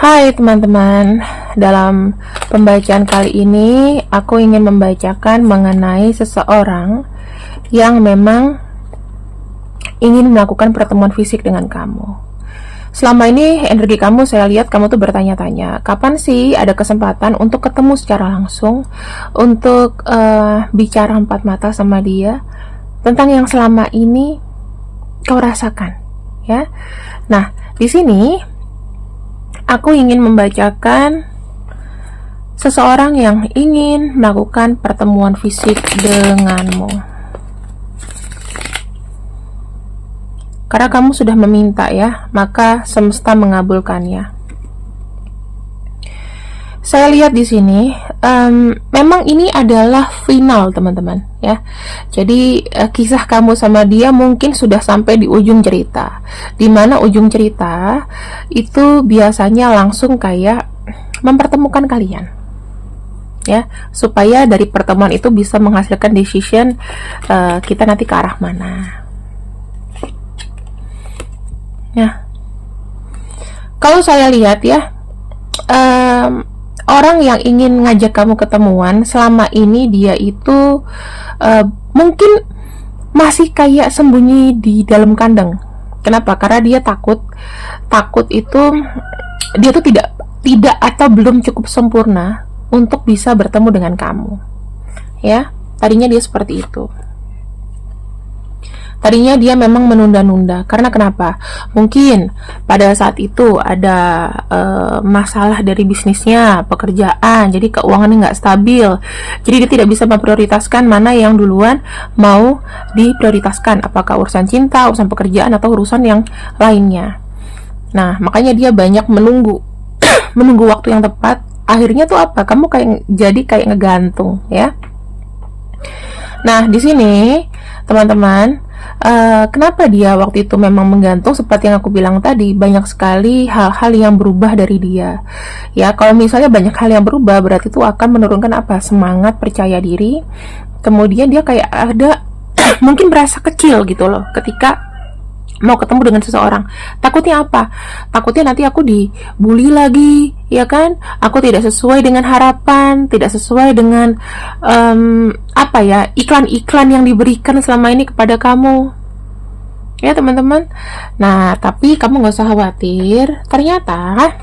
Hai teman-teman, dalam pembacaan kali ini aku ingin membacakan mengenai seseorang yang memang ingin melakukan pertemuan fisik dengan kamu. Selama ini energi kamu, saya lihat kamu tuh bertanya-tanya, kapan sih ada kesempatan untuk ketemu secara langsung, untuk bicara empat mata sama dia tentang yang selama ini kau rasakan, ya. Nah, di sini aku ingin membacakan seseorang yang ingin melakukan pertemuan fisik denganmu. Karena kamu sudah meminta ya, maka semesta mengabulkannya. Saya lihat di sini, memang ini adalah final teman-teman ya. Jadi kisah kamu sama dia mungkin sudah sampai di ujung cerita. Dimana ujung cerita itu biasanya langsung kayak mempertemukan kalian, ya, supaya dari pertemuan itu bisa menghasilkan decision kita nanti ke arah mana. Ya, kalau saya lihat ya, orang yang ingin ngajak kamu ketemuan selama ini dia itu mungkin masih kayak sembunyi di dalam kandang. Kenapa? Karena dia takut itu dia tuh tidak atau belum cukup sempurna untuk bisa bertemu dengan kamu. Ya, tadinya dia seperti itu. Tadinya dia memang menunda-nunda. Karena kenapa? Mungkin pada saat itu ada masalah dari bisnisnya, pekerjaan, jadi keuangannya nggak stabil. Jadi dia tidak bisa memprioritaskan mana yang duluan mau diprioritaskan. Apakah urusan cinta, urusan pekerjaan, atau urusan yang lainnya. Nah, makanya dia banyak menunggu. Menunggu waktu yang tepat. Akhirnya tuh apa? Kamu jadi kayak ngegantung, ya. Nah, di sini teman-teman, kenapa dia waktu itu memang menggantung? Seperti yang aku bilang tadi, banyak sekali hal-hal yang berubah dari dia. Ya, kalau misalnya banyak hal yang berubah, berarti itu akan menurunkan apa? Semangat, percaya diri. Kemudian dia kayak ada mungkin merasa kecil gitu loh ketika mau ketemu dengan seseorang. Takutnya apa? Takutnya nanti aku dibully lagi, ya kan? Aku tidak sesuai dengan harapan, tidak sesuai dengan apa ya, iklan-iklan yang diberikan selama ini kepada kamu, ya teman-teman. Nah, tapi kamu gak usah khawatir. Ternyata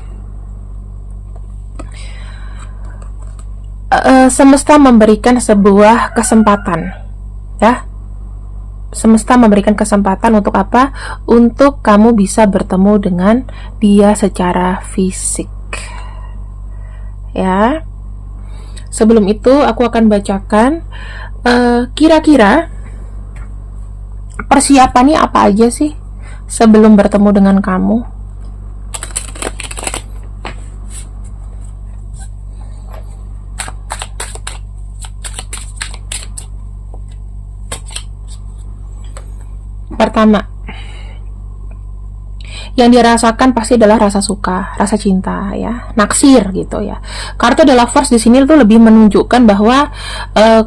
semesta memberikan sebuah kesempatan, ya. Semesta memberikan kesempatan untuk apa? Untuk kamu bisa bertemu dengan dia secara fisik. Ya. Sebelum itu aku akan bacakan kira-kira persiapannya apa aja sih sebelum bertemu dengan kamu. Pertama, yang dirasakan pasti adalah rasa suka, rasa cinta, ya, naksir gitu ya. Kartu The Lovers di sini tuh lebih menunjukkan bahwa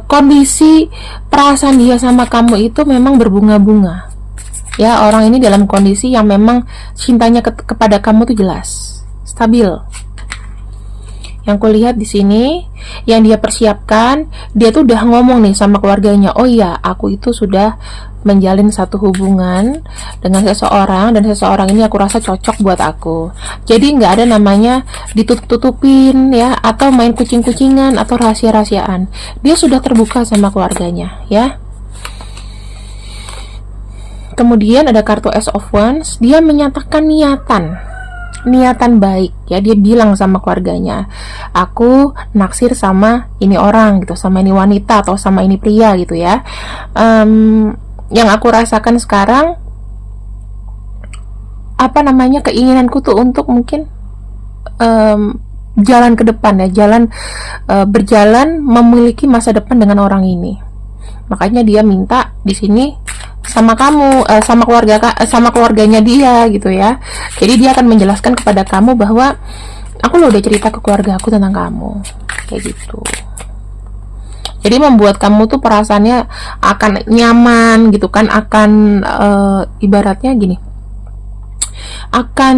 kondisi perasaan dia sama kamu itu memang berbunga-bunga. Ya, orang ini dalam kondisi yang memang cintanya kepada kamu tuh jelas, stabil. Yang kulihat di sini, yang dia persiapkan, dia tuh udah ngomong nih sama keluarganya, oh iya, aku itu sudah menjalin satu hubungan dengan seseorang, dan seseorang ini aku rasa cocok buat aku. Jadi nggak ada namanya ditutup-tutupin ya, atau main kucing-kucingan atau rahasia-rahasiaan. Dia sudah terbuka sama keluarganya, ya. Kemudian ada kartu Ace of Wands, dia menyatakan niatan baik ya. Dia bilang sama keluarganya, aku naksir sama ini orang gitu, sama ini wanita atau sama ini pria gitu ya. Yang aku rasakan sekarang apa namanya, keinginanku tuh untuk mungkin jalan ke depan ya, berjalan memiliki masa depan dengan orang ini. Makanya dia minta di sini sama kamu, sama keluarganya dia gitu ya. Jadi dia akan menjelaskan kepada kamu bahwa aku loh udah cerita ke keluarga aku tentang kamu, kayak gitu. Jadi membuat kamu tuh perasaannya akan nyaman gitu kan, akan ibaratnya gini, akan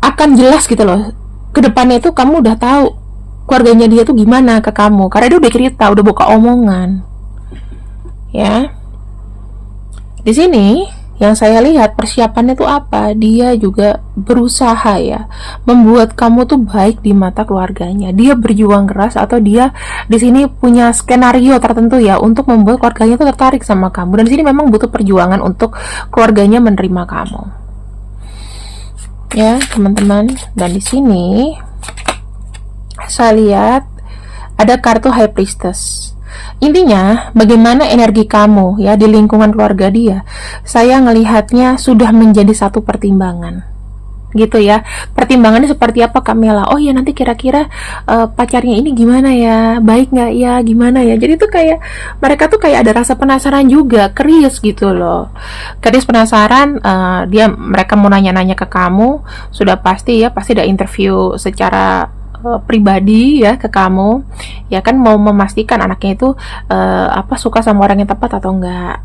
akan jelas gitu loh. Kedepannya itu kamu udah tahu keluarganya dia tuh gimana ke kamu, karena dia udah cerita, udah buka omongan. Ya, di sini yang saya lihat persiapannya tuh apa? Dia juga berusaha ya membuat kamu tuh baik di mata keluarganya. Dia berjuang keras, atau dia di sini punya skenario tertentu ya untuk membuat keluarganya tuh tertarik sama kamu. Dan di sini memang butuh perjuangan untuk keluarganya menerima kamu. Ya, teman-teman. Dan di sini saya lihat ada kartu High Priestess. Intinya, bagaimana energi kamu ya di lingkungan keluarga dia, saya ngelihatnya sudah menjadi satu pertimbangan. Gitu ya. Pertimbangannya seperti apa, Kamela? Oh ya, nanti kira-kira pacarnya ini gimana ya? Baik nggak ya? Gimana ya? Jadi tuh kayak mereka tuh kayak ada rasa penasaran juga, curious gitu loh. Curious, penasaran, mereka mau nanya-nanya ke kamu, sudah pasti ya, pasti ada interview secara pribadi ya ke kamu, ya kan, mau memastikan anaknya itu suka sama orang yang tepat atau enggak.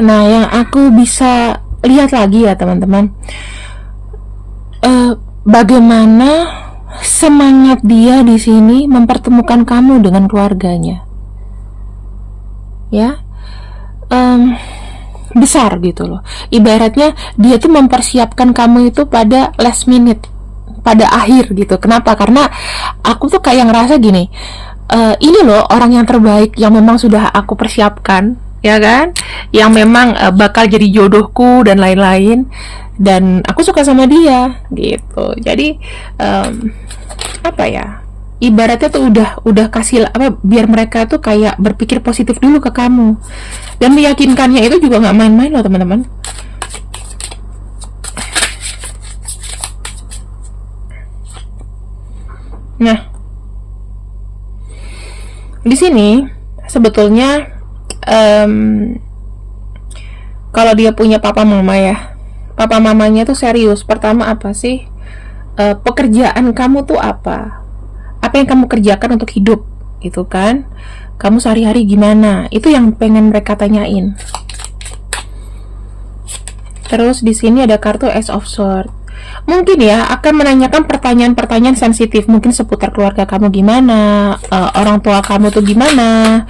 Nah, yang aku bisa lihat lagi ya teman-teman, bagaimana semangat dia di sini mempertemukan kamu dengan keluarganya, ya, besar gitu loh. Ibaratnya dia tuh mempersiapkan kamu itu pada last minute, pada akhir gitu. Kenapa? Karena aku tuh kayak ngerasa gini, ini loh orang yang terbaik yang memang sudah aku persiapkan, ya kan, yang memang bakal jadi jodohku dan lain-lain, dan aku suka sama dia gitu. Jadi ibaratnya tuh udah kasih biar mereka tuh kayak berpikir positif dulu ke kamu, dan meyakinkannya itu juga nggak main-main loh teman-teman. Nah, di sini sebetulnya kalau dia punya papa mama ya, papa mamanya tuh serius. Pertama, apa sih pekerjaan kamu tuh apa yang kamu kerjakan untuk hidup gitu kan, kamu sehari-hari gimana, itu yang pengen mereka tanyain. Terus di sini ada kartu Ace of Swords. Mungkin ya akan menanyakan pertanyaan-pertanyaan sensitif, mungkin seputar keluarga kamu gimana, orang tua kamu tuh gimana,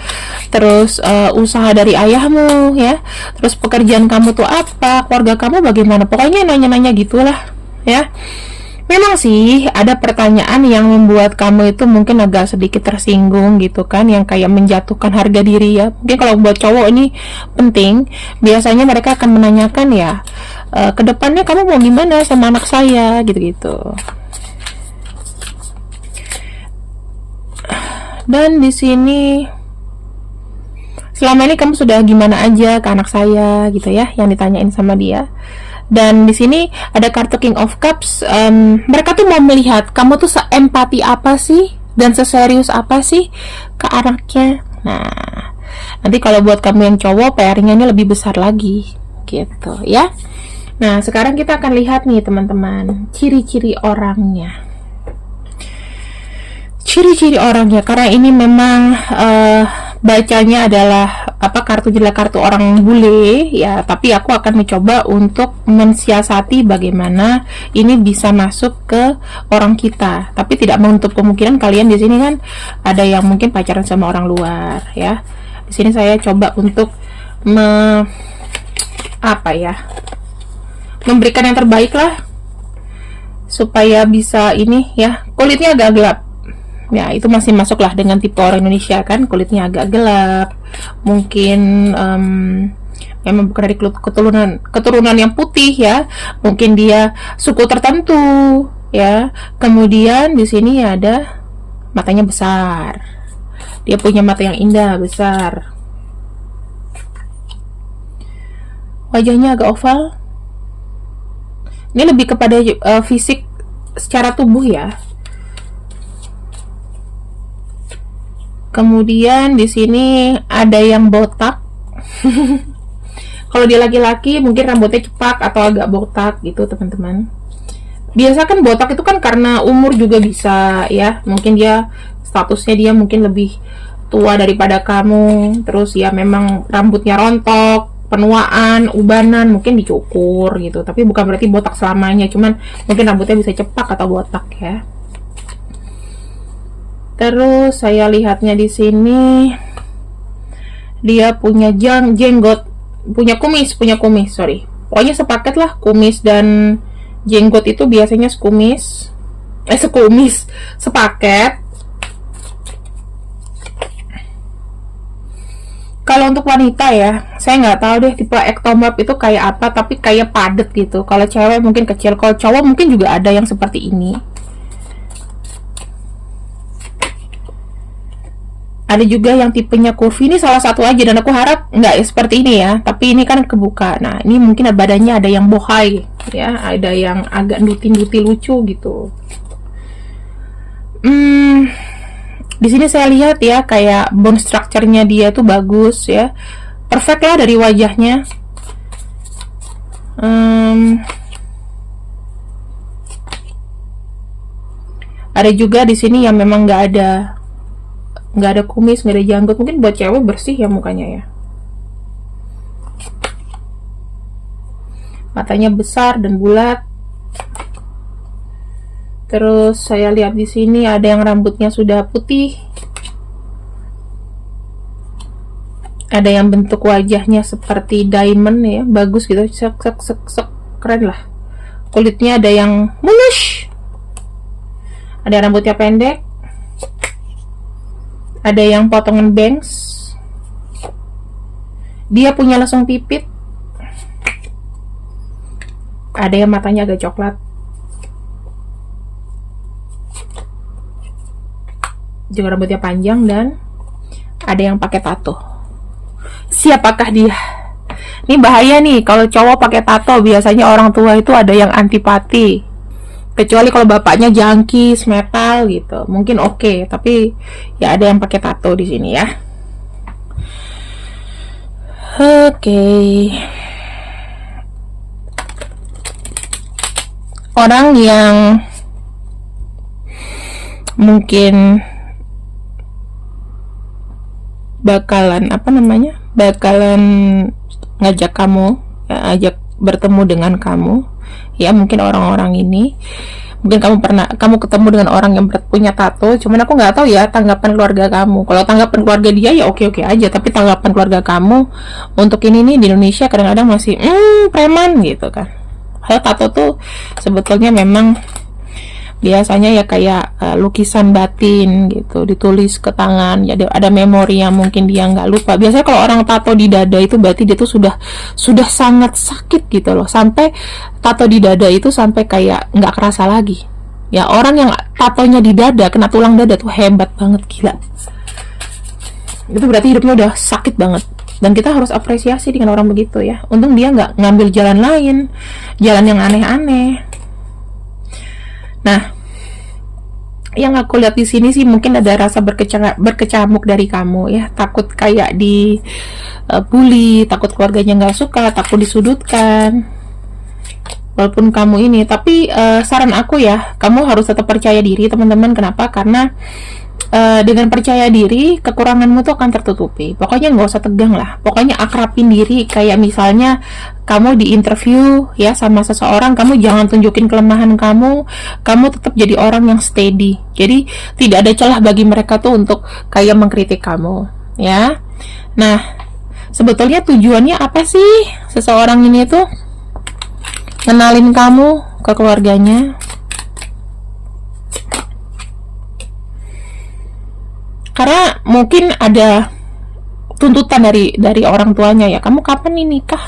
terus usaha dari ayahmu ya, terus pekerjaan kamu tuh apa, keluarga kamu bagaimana, pokoknya nanya-nanya gitulah ya. Memang sih ada pertanyaan yang membuat kamu itu mungkin agak sedikit tersinggung gitu kan, yang kayak menjatuhkan harga diri ya. Mungkin kalau buat cowok ini penting, biasanya mereka akan menanyakan ya, kedepannya kamu mau gimana sama anak saya gitu-gitu. Dan di sini, selama ini kamu sudah gimana aja ke anak saya gitu ya, yang ditanyain sama dia. Dan di sini ada kartu King of Cups. Mereka tuh mau melihat kamu tuh seempati apa sih dan seserius apa sih ke anaknya. Nah, nanti kalau buat kamu yang cowok, PR-nya ini lebih besar lagi gitu ya. Nah, sekarang kita akan lihat nih teman-teman, ciri-ciri orangnya. Ciri-ciri orangnya, karena ini memang bacanya adalah kartu jelas kartu orang bule ya, tapi aku akan mencoba untuk mensiasati bagaimana ini bisa masuk ke orang kita, tapi tidak menutup kemungkinan kalian di sini kan ada yang mungkin pacaran sama orang luar ya. Di sini saya coba untuk memberikan yang terbaik lah supaya bisa ini ya. Kulitnya agak gelap ya, itu masih masuk lah dengan tipe orang Indonesia kan, kulitnya agak gelap, mungkin memang bukan dari keturunan yang putih ya, mungkin dia suku tertentu ya. Kemudian di sini ada matanya besar, dia punya mata yang indah besar, wajahnya agak oval. Ini lebih kepada fisik secara tubuh ya. Kemudian di sini ada yang botak. Kalau dia laki-laki mungkin rambutnya cepak atau agak botak gitu teman-teman. Biasa kan botak itu kan karena umur juga bisa ya. Mungkin dia statusnya dia mungkin lebih tua daripada kamu. Terus ya memang rambutnya rontok penuaan, ubanan, mungkin dicukur gitu. Tapi bukan berarti botak selamanya, cuman mungkin rambutnya bisa cepak atau botak ya. Terus saya lihatnya di sini dia punya jenggot, punya kumis, sorry. Pokoknya sepaket lah, kumis dan jenggot itu biasanya sepaket. Kalau untuk wanita ya, saya nggak tahu deh tipe ektomorf itu kayak apa, tapi kayak padet gitu. Kalau cewek mungkin kecil, kalau cowok mungkin juga ada yang seperti ini. Ada juga yang tipenya curvy, ini salah satu aja, dan aku harap nggak seperti ini ya, tapi ini kan kebuka. Nah, ini mungkin badannya ada yang bohai ya, ada yang agak nuti-nuti lucu gitu. Di sini saya lihat ya, kayak bone structure-nya dia tuh bagus ya, perfect lah dari wajahnya. Ada juga di sini yang memang nggak ada kumis, nggak ada janggut. Mungkin buat cewek bersih ya mukanya ya. Matanya besar dan bulat. Terus saya lihat di sini ada yang rambutnya sudah putih. Ada yang bentuk wajahnya seperti diamond ya, bagus gitu, keren lah. Kulitnya ada yang mulus. Ada yang rambutnya pendek. Ada yang potongan bangs. Dia punya lesung pipit. Ada yang matanya agak coklat. Juga rambutnya panjang, dan ada yang pakai tato. Siapakah dia? Ini bahaya nih, kalau cowok pakai tato biasanya orang tua itu ada yang antipati. Kecuali kalau bapaknya junkies, metal gitu, mungkin oke. Tapi ya ada yang pakai tato di sini ya. Oke. Orang yang mungkin bakalan ngajak kamu ya, ajak bertemu dengan kamu ya, mungkin orang-orang ini, mungkin kamu ketemu dengan orang yang punya tato. Cuman aku nggak tahu ya tanggapan keluarga kamu. Kalau tanggapan keluarga dia ya oke-oke aja, tapi tanggapan keluarga kamu untuk ini nih, di Indonesia kadang-kadang masih preman gitu kan. Padahal tato tuh sebetulnya memang biasanya ya kayak lukisan batin gitu, ditulis ke tangan. Jadi ada memori yang mungkin dia nggak lupa. Biasanya kalau orang tato di dada itu berarti dia tuh sudah sangat sakit gitu loh, sampai tato di dada itu sampai kayak nggak kerasa lagi ya. Orang yang tatonya di dada, kena tulang dada tuh hebat banget, gila. Itu berarti hidupnya udah sakit banget, dan kita harus apresiasi dengan orang begitu ya. Untung dia nggak ngambil jalan lain, jalan yang aneh-aneh. Nah, yang aku lihat di sini sih mungkin ada rasa berkecamuk dari kamu ya, takut kayak di bully, takut keluarganya nggak suka, takut disudutkan. Walaupun kamu ini, tapi saran aku ya, kamu harus tetap percaya diri teman-teman. Kenapa? Karena dengan percaya diri, kekuranganmu tuh akan tertutupi. Pokoknya nggak usah tegang lah, pokoknya akrabin diri. Kayak misalnya kamu di interview ya sama seseorang, kamu jangan tunjukin kelemahan kamu tetap jadi orang yang steady. Jadi tidak ada celah bagi mereka tuh untuk kayak mengkritik kamu ya. Nah, sebetulnya tujuannya apa sih seseorang ini tuh kenalin kamu ke keluarganya? Karena mungkin ada tuntutan dari orang tuanya ya, kamu kapan nih nikah?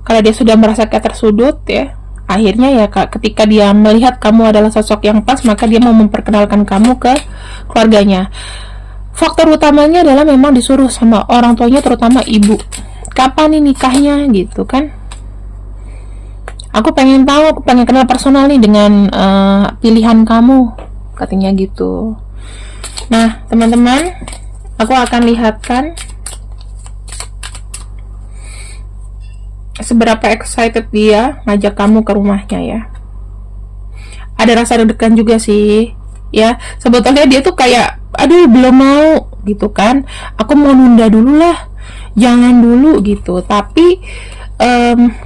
Kalau dia sudah merasa kayak tersudut ya, akhirnya ya ketika dia melihat kamu adalah sosok yang pas, maka dia mau memperkenalkan kamu ke keluarganya. Faktor utamanya adalah memang disuruh sama orang tuanya, terutama ibu. Kapan nih nikahnya gitu kan? Aku pengen tahu, aku pengen kenal personal nih dengan pilihan kamu, katanya gitu. Nah, teman-teman, aku akan lihatkan seberapa excited dia ngajak kamu ke rumahnya ya. Ada rasa deg-degan juga sih ya. Sebetulnya dia tuh kayak, aduh belum mau gitu kan, aku mau nunda dulu lah jangan dulu gitu. Tapi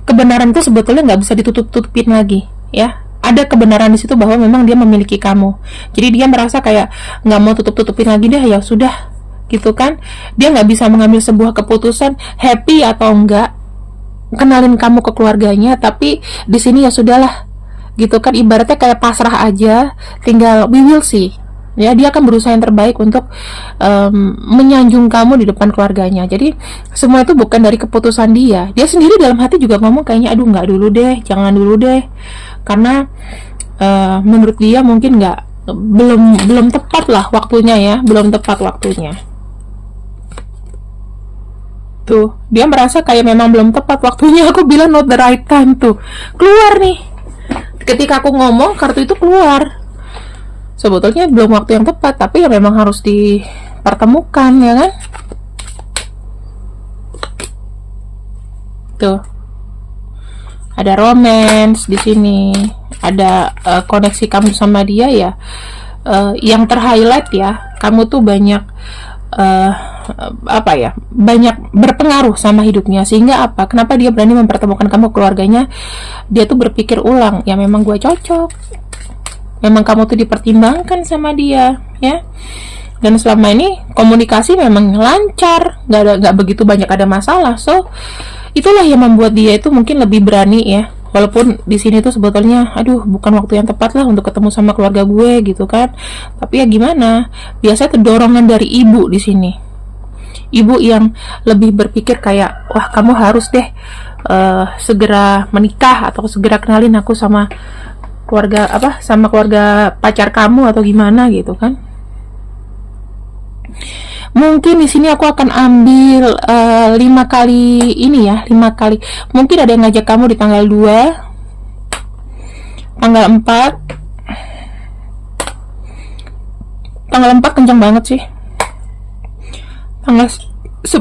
kebenaran itu sebetulnya nggak bisa ditutup-tutupin lagi, ya. Ada kebenaran di situ bahwa memang dia memiliki kamu. Jadi dia merasa kayak nggak mau tutup-tutupin lagi deh, ya sudah, gitu kan. Dia nggak bisa mengambil sebuah keputusan happy atau enggak kenalin kamu ke keluarganya, tapi di sini ya sudahlah, gitu kan. Ibaratnya kayak pasrah aja, tinggal we will see. Ya, dia akan berusaha yang terbaik untuk menyanjung kamu di depan keluarganya. Jadi semua itu bukan dari keputusan dia. Dia sendiri dalam hati juga ngomong kayaknya, aduh nggak dulu deh, jangan dulu deh, karena menurut dia mungkin belum tepat lah waktunya, ya, belum tepat waktunya. Tuh, dia merasa kayak memang belum tepat waktunya. Aku bilang not the right time, tuh keluar nih. Ketika aku ngomong, kartu itu keluar. Sebetulnya belum waktu yang tepat, tapi ya memang harus dipertemukan, ya kan? Tuh, ada romance di sini, ada koneksi kamu sama dia, ya. Yang terhighlight, ya, kamu tuh banyak banyak berpengaruh sama hidupnya, sehingga apa? Kenapa dia berani mempertemukan kamu keluarganya? Dia tuh berpikir ulang, ya memang gue cocok, memang kamu tuh dipertimbangkan sama dia, ya. Dan selama ini komunikasi memang lancar, nggak begitu banyak ada masalah. So itulah yang membuat dia itu mungkin lebih berani, ya. Walaupun di sini tuh sebetulnya, aduh, bukan waktu yang tepat lah untuk ketemu sama keluarga gue, gitu kan. Tapi ya gimana? Biasanya tuh dorongan dari ibu di sini. Ibu yang lebih berpikir kayak, wah kamu harus deh segera menikah atau segera kenalin aku sama keluarga sama keluarga pacar kamu atau gimana, gitu kan. Mungkin di sini aku akan ambil 5 kali ini, ya, 5 kali. Mungkin ada yang ngajak kamu di tanggal 2, tanggal 4. Tanggal 4 kencang banget sih. Tanggal 10,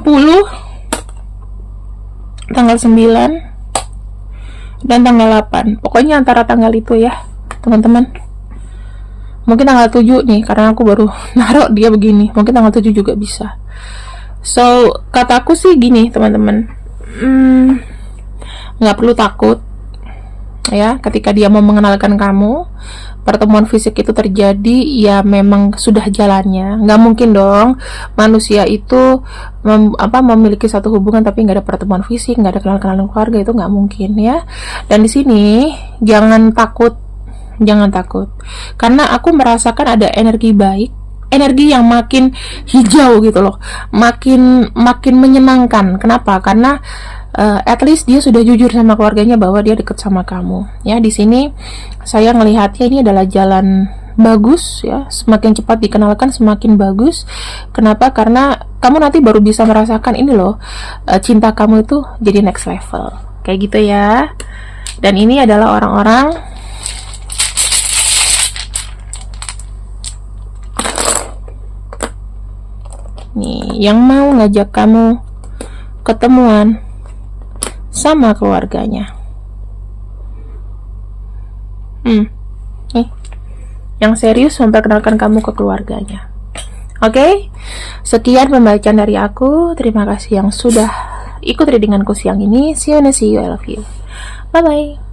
tanggal 9, dan tanggal 8. Pokoknya antara tanggal itu, ya, teman-teman. Mungkin tanggal 7 nih, karena aku baru naruh dia begini. Mungkin tanggal 7 juga bisa. So, kataku sih gini, teman-teman. Nggak perlu takut, ya, ketika dia mau mengenalkan kamu. Pertemuan fisik itu terjadi, ya memang sudah jalannya. Nggak mungkin dong manusia itu memiliki satu hubungan tapi nggak ada pertemuan fisik, nggak ada kenalan keluarga, itu nggak mungkin, ya. Dan di sini jangan takut, karena aku merasakan ada energi baik, energi yang makin hijau gitu loh, makin menyenangkan. Kenapa? Karena at least dia sudah jujur sama keluarganya bahwa dia deket sama kamu, ya. Di sini saya ngelihatnya ini adalah jalan bagus, ya. Semakin cepat dikenalkan semakin bagus. Kenapa? Karena kamu nanti baru bisa merasakan ini loh, cinta kamu itu jadi next level, kayak gitu, ya. Dan ini adalah orang-orang nih yang mau ngajak kamu ketemuan sama keluarganya. Nih, yang serius memperkenalkan kamu ke keluarganya. Oke, sekian pembacaan dari aku. Terima kasih yang sudah ikut readinganku siang ini. See you, I love you. Bye bye.